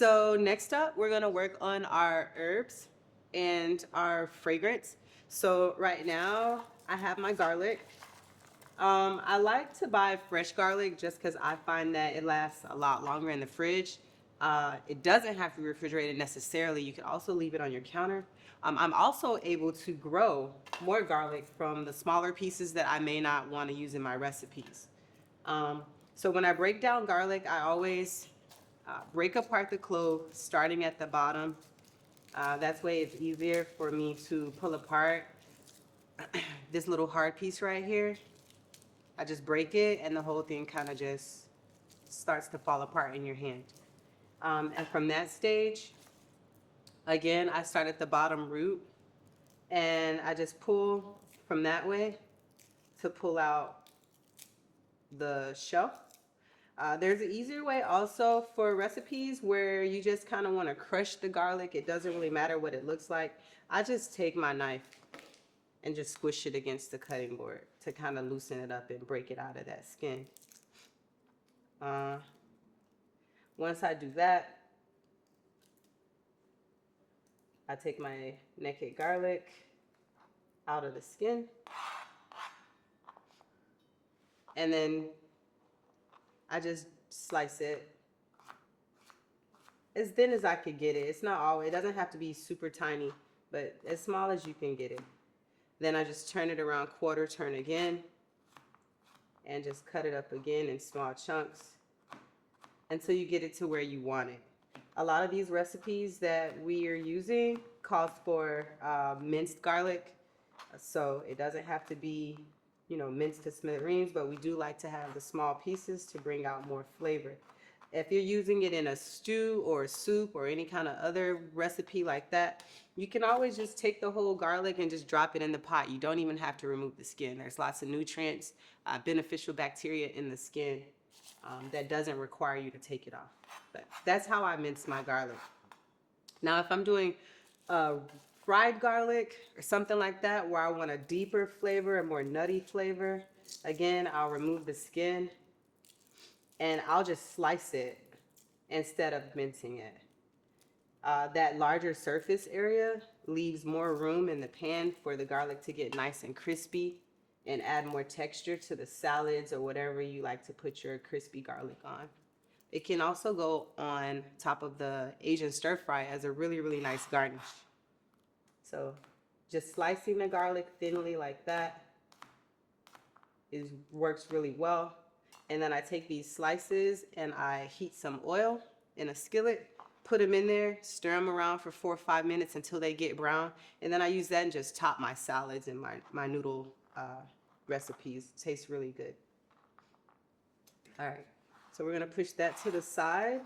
So next up, we're gonna work on our herbs and our fragrance. So right now, I have my garlic. I like to buy fresh garlic just because I find that it lasts a lot longer in the fridge. It doesn't have to be refrigerated necessarily. You can also leave it on your counter. I'm also able to grow more garlic from the smaller pieces that I may not want to use in my recipes. Um, so when I break down garlic, I always break apart the clove starting at the bottom. That's way it's easier for me to pull apart this little hard piece right here. I just break it and the whole thing kind of just starts to fall apart in your hand. And from that stage, again, I start at the bottom root and I just pull from that way to pull out the shell. There's an easier way also for recipes where you just kind of want to crush the garlic. It doesn't really matter what it looks like. I just take my knife and just squish it against the cutting board to kind of loosen it up and break it out of that skin. Once I do that, I take my naked garlic out of the skin, and then I just slice it as thin as I could get it. It's not always, it doesn't have to be super tiny, but as small as you can get it. Then I just turn it around, quarter turn again, and just cut it up again in small chunks until you get it to where you want it. A lot of these recipes that we are using calls for minced garlic, so it doesn't have to be, minced to smithereens, but we do like to have the small pieces to bring out more flavor. If you're using it in a stew or a soup or any kind of other recipe like that, you can always just take the whole garlic and just drop it in the pot. You don't even have to remove the skin. There's lots of nutrients, beneficial bacteria in the skin that doesn't require you to take it off. But that's how I mince my garlic. Now, if I'm doing fried garlic or something like that where I want a deeper flavor, a more nutty flavor, again, I'll remove the skin and I'll just slice it instead of mincing it. That larger surface area leaves more room in the pan for the garlic to get nice and crispy and add more texture to the salads or whatever you like to put your crispy garlic on. It can also go on top of the Asian stir fry as a really, really nice garnish. So just slicing the garlic thinly like that works really well. And then I take these slices and I heat some oil in a skillet, put them in there, stir them around for 4 or 5 minutes until they get brown. And then I use that and just top my salads and my noodle recipes. Tastes really good. All right, so we're gonna push that to the side.